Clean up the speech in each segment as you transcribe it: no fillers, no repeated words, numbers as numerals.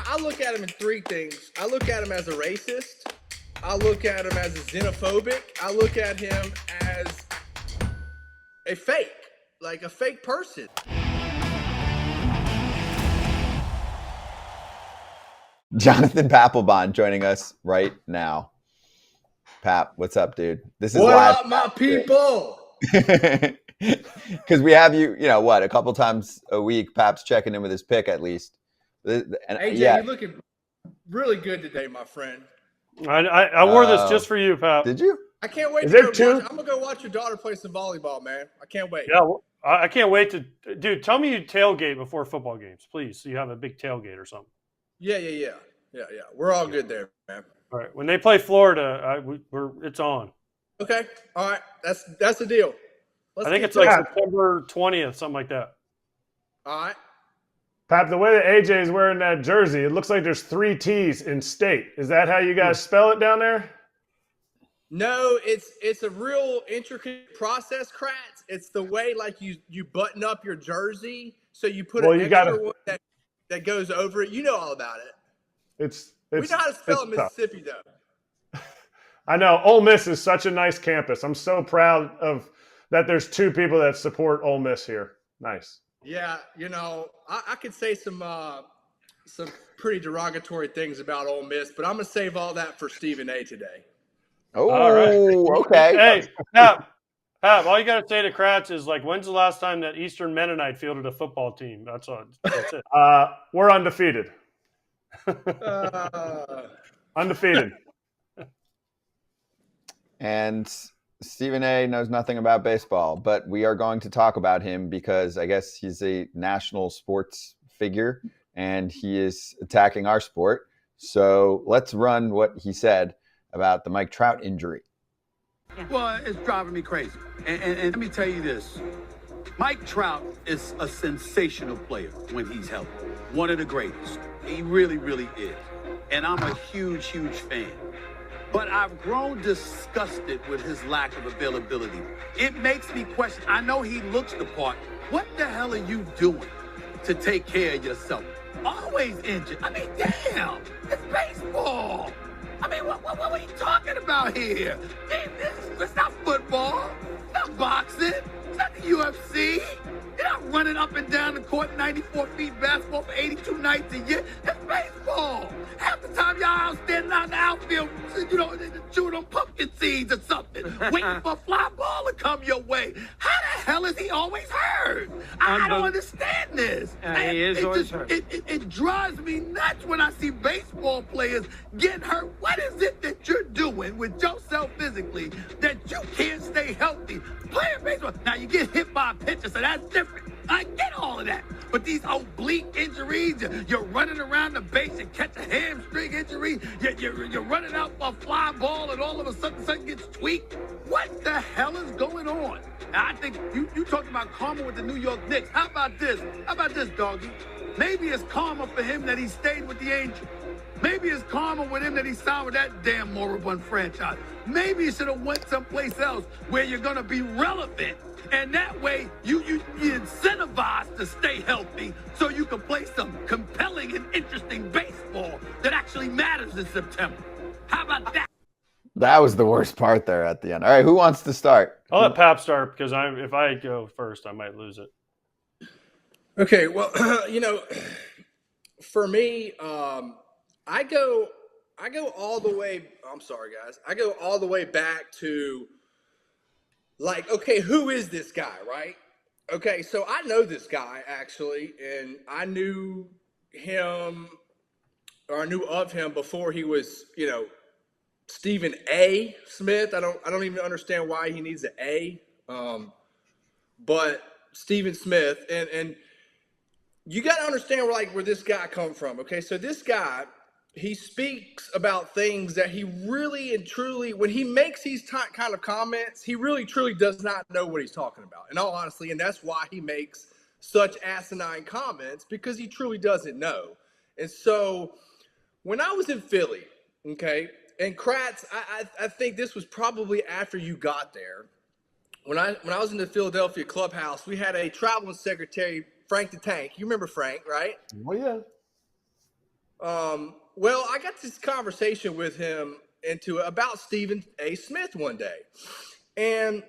I look at him in three things. I look at him as a racist. I look at him as a xenophobic. I look at him as a fake, like a fake person. Jonathan Papelbon joining us right now. Pap, what's up, dude? This is what live. Up, my people? Because we have you, a couple times a week. Pap's checking in with his pick at least. And, AJ, you're looking really good today, my friend. I wore this just for you, Pap. Did you? I can't wait to go watch. I'm gonna go watch your daughter play some volleyball, man. I can't wait. Yeah, well, I can't wait to, dude. Tell me you tailgate before football games, please. So you have a big tailgate or something. Yeah. We're all good there, man. All right. When they play Florida, it's on. Okay. All right. That's the deal. I think it's like September 20th, something like that. All right. Pap, the way that AJ is wearing that jersey, it looks like there's 3 T's in state. Is that how you guys spell it down there? No, it's a real intricate process, Kratz. It's the way like you button up your jersey, so you put an extra one that goes over it. You know all about it. We know how to spell Mississippi, though. I know. Ole Miss is such a nice campus. I'm so proud of that there's 2 people that support Ole Miss here. Nice. Yeah, I could say some pretty derogatory things about Ole Miss, but I'm going to save all that for Stephen A. today. Oh, all right. Okay. Hey, Pap, all you got to say to Kratz is, like, when's the last time that Eastern Mennonite fielded a football team? That's it. We're undefeated. Undefeated. And Stephen A. knows nothing about baseball, but we are going to talk about him because I guess he's a national sports figure and he is attacking our sport. So let's run what he said about the Mike Trout injury. Well, it's driving me crazy. And let me tell you this. Mike Trout is a sensational player when he's healthy. One of the greatest. He really, really is. And I'm a huge, huge fan. But I've grown disgusted with his lack of availability. It makes me question. I know he looks the part. What the hell are you doing to take care of yourself? Always injured. I mean, damn, it's baseball. I mean, what are you talking about here? It's not football. It's not boxing. It's not the UFC. You're not running up and down the court 94 feet basketball for 82 nights a year. It's baseball. Half the time y'all out standing out in the outfield, chewing on pumpkin seeds or something, waiting for a fly ball to come your way. How the hell is he always hurt? I don't understand this. He is always hurt. It drives me nuts when I see baseball players getting hurt. What is it that you're doing with yourself physically that you can't stay healthy? Playing baseball. Now, you get hit by a pitcher, so that's different. I get all of that. But these oblique injuries, you're running around the base and catch a hamstring injury, you're running out for a fly ball and all of a sudden something gets tweaked. What the hell is going on? Now, I think you talked about karma with the New York Knicks. How about this? How about this, doggy? Maybe it's karma for him that he stayed with the Angels. Maybe it's karma with him that he signed with that damn moribund franchise. Maybe he should have went someplace else where you're going to be relevant. And that way, you incentivized to stay healthy so you can play some compelling and interesting baseball that actually matters in September. How about that? That was the worst part there at the end. All right, who wants to start? I'll let Pap start because if I go first, I might lose it. Okay, well, for me, I go all the way. I'm sorry, guys. I go all the way back to, like, okay, who is this guy, right? Okay, so I know this guy actually, and I knew him, or I knew of him before he was, Stephen A. Smith. I don't even understand why he needs an A, but Stephen Smith, and you got to understand where this guy come from. Okay, so this guy, he speaks about things that he really and truly, when he makes these kind of comments, he really truly does not know what he's talking about, in all honesty. And that's why he makes such asinine comments, because he truly doesn't know. And so when I was in Philly, okay, and Kratz, I think this was probably after you got there. When I was in the Philadelphia clubhouse, we had a traveling secretary, Frank the Tank. You remember Frank, right? Oh, yeah. Well, I got this conversation with him about Stephen A. Smith one day. And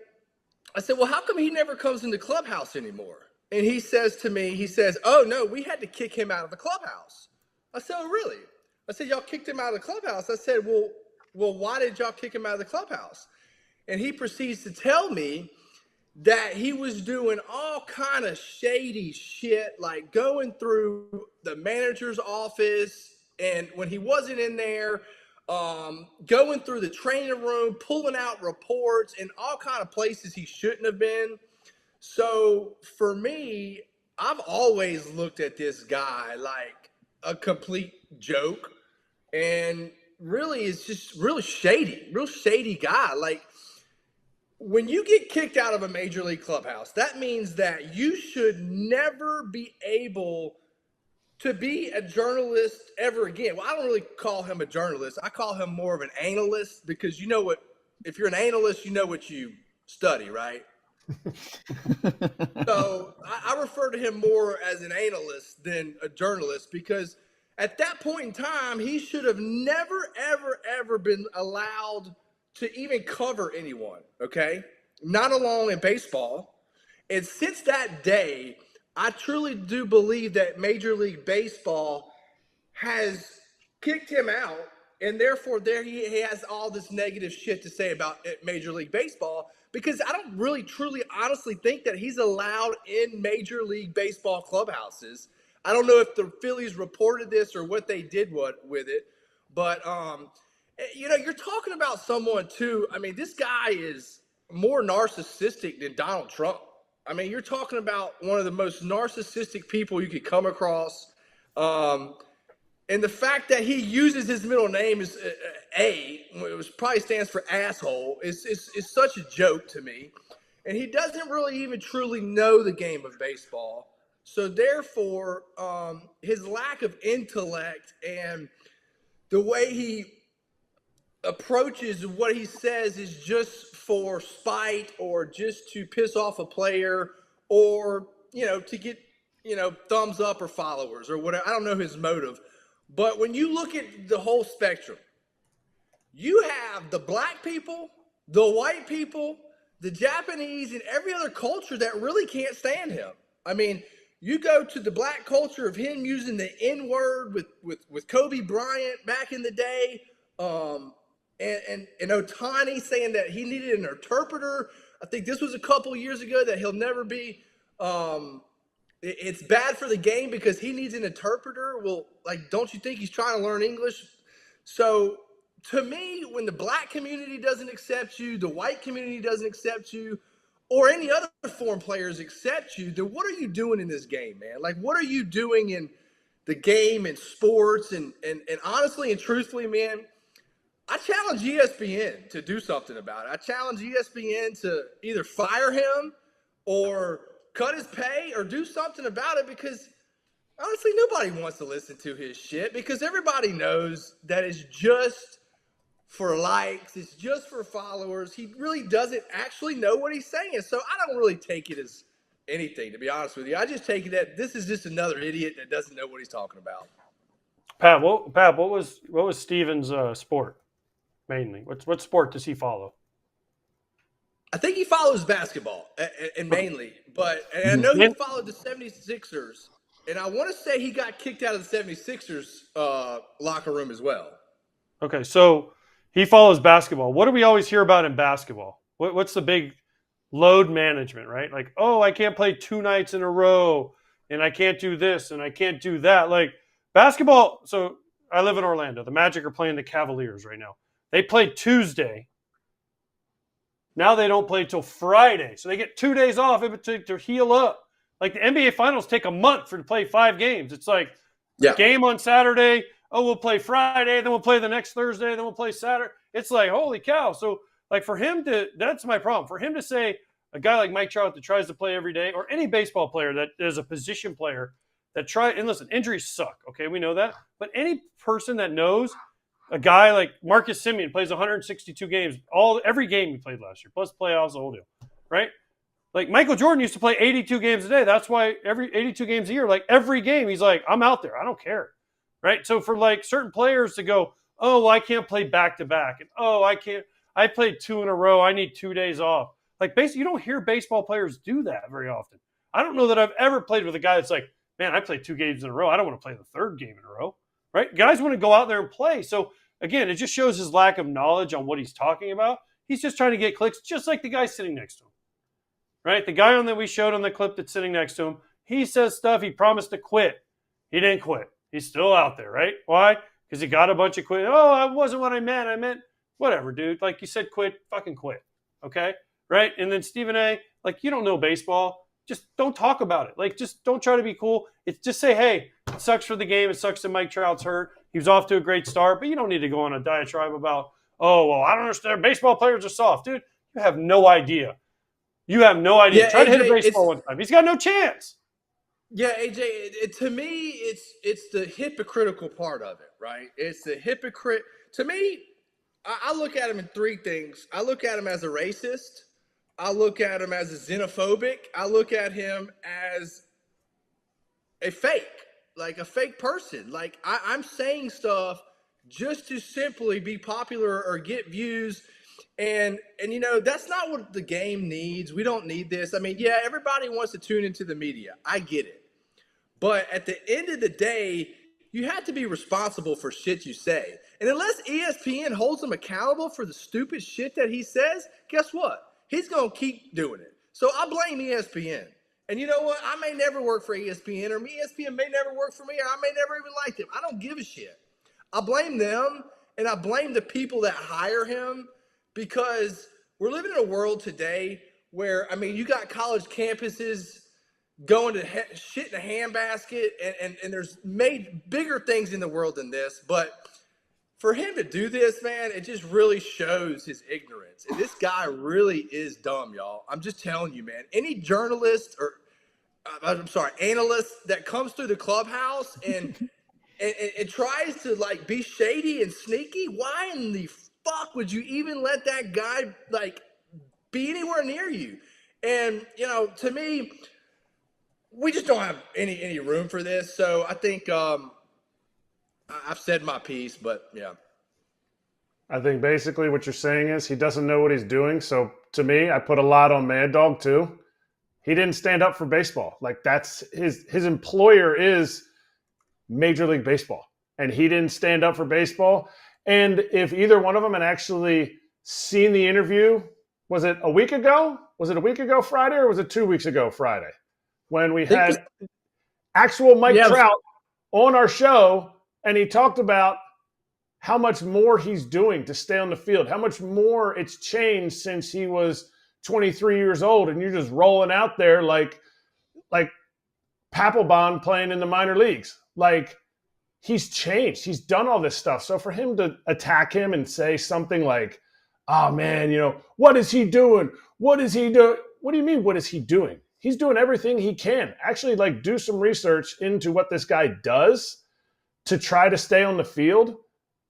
I said, well, how come he never comes in the clubhouse anymore? And he says to me, oh, no, we had to kick him out of the clubhouse. I said, oh, really? I said, y'all kicked him out of the clubhouse. I said, well, why did y'all kick him out of the clubhouse? And he proceeds to tell me that he was doing all kind of shady shit, like going through the manager's office, and when he wasn't in there, going through the training room, pulling out reports in all kind of places he shouldn't have been. So for me, I've always looked at this guy like a complete joke, and really is just real shady guy. Like, when you get kicked out of a major league clubhouse, that means that you should never be able to be a journalist ever again. Well, I don't really call him a journalist. I call him more of an analyst, because you know what, if you're an analyst, you know what you study, right? So I refer to him more as an analyst than a journalist, because at that point in time, he should have never, ever been allowed to even cover anyone, okay? Not alone in baseball. And since that day, I truly do believe that Major League Baseball has kicked him out, and therefore there he has all this negative shit to say about Major League Baseball, because I don't really, truly, honestly think that he's allowed in Major League Baseball clubhouses. I don't know if the Phillies reported this or what they did with it, but you know, you're talking about someone too. I mean, this guy is more narcissistic than Donald Trump. I mean, you're talking about one of the most narcissistic people you could come across. And the fact that he uses his middle name as A, which probably stands for asshole, is such a joke to me. And he doesn't really even truly know the game of baseball. So therefore, his lack of intellect and the way he approaches what he says is just for spite, or just to piss off a player, or, you know, to get, you know, thumbs up or followers or whatever. I don't know his motive. But when you look at the whole spectrum, you have the black people, the white people, the Japanese, and every other culture that really can't stand him. I mean, you go to the black culture of him using the N-word with Kobe Bryant back in the day, and Ohtani saying that he needed an interpreter. I think this was a couple years ago, that he'll never be it's bad for the game because he needs an interpreter. Well, like, don't you think he's trying to learn English? So to me, when the black community doesn't accept you, the white community doesn't accept you, or any other foreign players accept you, then what are you doing in this game, man? Like, what are you doing in the game and sports? And honestly and truthfully, man, I challenge ESPN to do something about it. I challenge ESPN to either fire him or cut his pay or do something about it, because honestly, nobody wants to listen to his shit, because everybody knows that it's just for likes. It's just for followers. He really doesn't actually know what he's saying. So I don't really take it as anything, to be honest with you. I just take it that this is just another idiot that doesn't know what he's talking about. Pat, what was Steven's sport mainly? What sport does he follow? I think he follows basketball and mainly, but I know he followed the 76ers, and I want to say he got kicked out of the 76ers locker room as well. Okay, so he follows basketball. What do we always hear about in basketball? What's the big load management, right? Like, oh, I can't play 2 nights in a row, and I can't do this, and I can't do that. Like, basketball, so I live in Orlando. The Magic are playing the Cavaliers right now. They played Tuesday. Now they don't play till Friday. So they get 2 days off to heal up. Like, the NBA Finals take a month to play 5 games. It's like, game on Saturday, oh, we'll play Friday, then we'll play the next Thursday, then we'll play Saturday. It's like, holy cow. So, like, for him to – that's my problem. For him to say, a guy like Mike Trout that tries to play every day, or any baseball player that is a position player that and listen, injuries suck, okay? We know that. But any person that knows – a guy like Marcus Semien plays 162 games, every game he played last year, plus playoffs, the whole deal, right? Like, Michael Jordan used to play 82 games a day. That's why every 82 games a year, like, every game, he's like, I'm out there. I don't care. right? So for like certain players to go, oh, well, I can't play back to back, and oh, I played 2 in a row, I need 2 days off. Like basically, you don't hear baseball players do that very often. I don't know that I've ever played with a guy that's like, man, I played 2 games in a row. I don't want to play the 3rd game in a row, right? Guys want to go out there and play. So again, it just shows his lack of knowledge on what he's talking about. He's just trying to get clicks, just like the guy sitting next to him, right? The guy that we showed on the clip that's sitting next to him, he says stuff. He promised to quit. He didn't quit. He's still out there, right? Why? Because he got a bunch of quit. Oh, that wasn't what I meant. I meant whatever, dude. Like you said, quit, fucking quit. Okay? Right? And then Stephen A., like, you don't know baseball. Just don't talk about it. Like, just don't try to be cool. It's just say, hey, it sucks for the game. It sucks that Mike Trout's hurt. He was off to a great start, but you don't need to go on a diatribe about, oh, well, I don't understand. Baseball players are soft. Dude, you have no idea. You have no idea. Yeah, Try to hit a AJ, baseball one time. He's got no chance. Yeah, AJ, to me, it's the hypocritical part of it, right? It's the hypocrite. To me, I look at him in 3 things. I look at him as a racist. I look at him as a xenophobic. I look at him as a fake person. Like I'm saying stuff just to simply be popular or get views. And you know, that's not what the game needs. We don't need this. I mean, yeah, everybody wants to tune into the media. I get it. But at the end of the day, you have to be responsible for shit you say. And unless ESPN holds him accountable for the stupid shit that he says, guess what? He's going to keep doing it. So I blame ESPN. And you know what? I may never work for ESPN, or ESPN may never work for me, or I may never even like them. I don't give a shit. I blame them, and I blame the people that hire him, because we're living in a world today where, I mean, you got college campuses going to shit in a handbasket, and there's made bigger things in the world than this. But for him to do this, man, it just really shows his ignorance. And this guy really is dumb, y'all. I'm just telling you, man. Any journalist or, analyst that comes through the clubhouse and tries to, like, be shady and sneaky, why in the fuck would you even let that guy, like, be anywhere near you? And, you know, to me, we just don't have any room for this. So I think I've said my piece, but yeah. I think basically what you're saying is he doesn't know what he's doing. So to me, I put a lot on Mad Dog too. He didn't stand up for baseball. Like, that's his employer is Major League Baseball, and he didn't stand up for baseball. And if either one of them had actually seen the interview, was it a week ago? Was it a week ago Friday, or was it 2 weeks ago Friday? When we had actual Mike Trout on our show, and he talked about how much more he's doing to stay on the field, how much more it's changed since he was 23 years old, and you're just rolling out there like Papelbon playing in the minor leagues. Like, he's changed. He's done all this stuff. So for him to attack him and say something like, oh, man, you know, what is he doing? What is he doing? What do you mean, what is he doing? He's doing everything he can. Actually, like, do some research into what this guy does to try to stay on the field.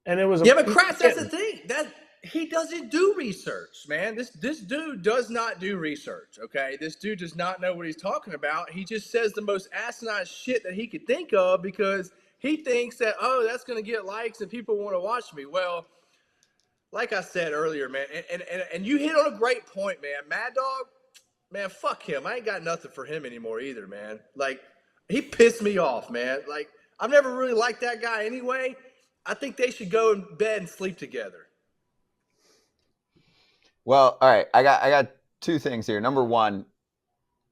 And it was but Kratz, that's the thing. That he doesn't do research, man. This dude does not do research. Okay, this dude does not know what he's talking about. He just says the most asinine shit that he could think of because he thinks that, oh, that's going to get likes and people want to watch me. Well, like I said earlier, man, and you hit on a great point, man. Mad Dog. Man, fuck him. I ain't got nothing for him anymore either, man. Like, he pissed me off, man. Like, I've never really liked that guy anyway. I think they should go in bed and sleep together. Well, all right. I got 2 things here. Number one,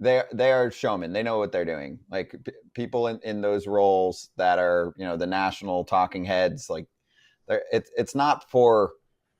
they are showmen. They know what they're doing. Like, people in those roles that are, you know, the national talking heads, like, it's not for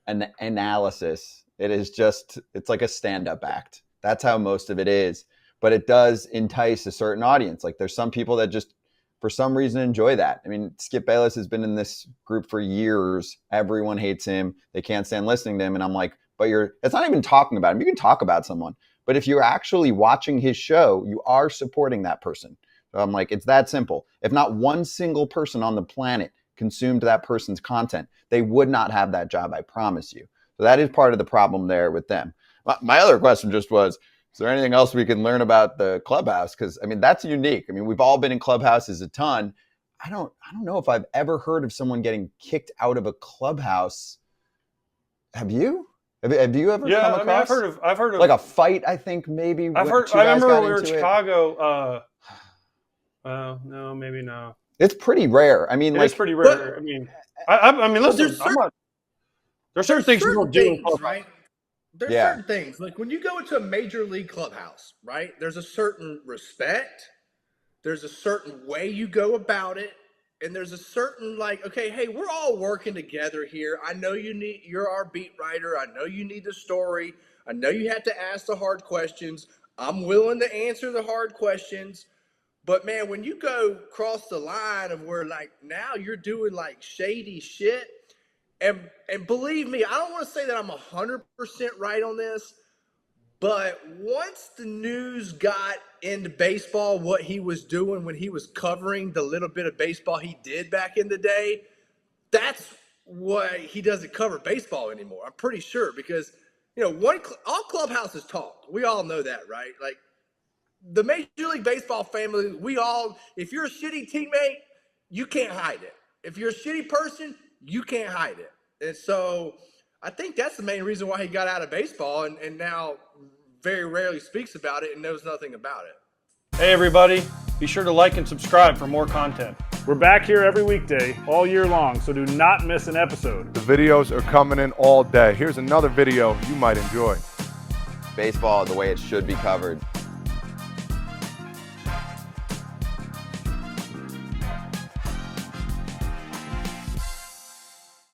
an analysis. It is just, it's like a stand-up act. That's how most of it is. But it does entice a certain audience. Like, there's some people that just, for some reason, enjoy that. I mean, Skip Bayless has been in this group for years. Everyone hates him. They can't stand listening to him. And I'm like, but it's not even talking about him. You can talk about someone. But if you're actually watching his show, you are supporting that person. So I'm like, it's that simple. If not one single person on the planet consumed that person's content, they would not have that job, I promise you. So that is part of the problem there with them. My other question just was, is there anything else we can learn about the clubhouse? Because, I mean, that's unique. I mean, we've all been in clubhouses a ton. I don't know if I've ever heard of someone getting kicked out of a clubhouse. Have you? Have you ever Yeah, come I mean, across? I've heard of like a fight. I think maybe. I remember when we were in Chicago. No, maybe no. It's pretty rare. I mean, It's pretty rare. I mean, listen, there's certain things you don't do in clubhouse, right? There's certain things. Like when you go into a major league clubhouse, right? There's a certain respect. There's a certain way you go about it. And there's a certain like, okay, hey, we're all working together here. I know you're our beat writer. I know you need the story. I know you have to ask the hard questions. I'm willing to answer the hard questions. But man, when you go cross the line of where like now you're doing like shady shit, and believe me, I don't want to say that I'm 100% right on this, but once the news got into baseball, what he was doing when he was covering the little bit of baseball he did back in the day, that's why he doesn't cover baseball anymore. I'm pretty sure because, all clubhouses talk. We all know that, right? Like the Major League Baseball family, if you're a shitty teammate, you can't hide it. If you're a shitty person, you can't hide it. And so I think that's the main reason why he got out of baseball and now very rarely speaks about it and knows nothing about it. Hey, everybody. Be sure to like and subscribe for more content. We're back here every weekday, all year long, so do not miss an episode. The videos are coming in all day. Here's another video you might enjoy. Baseball the way it should be covered.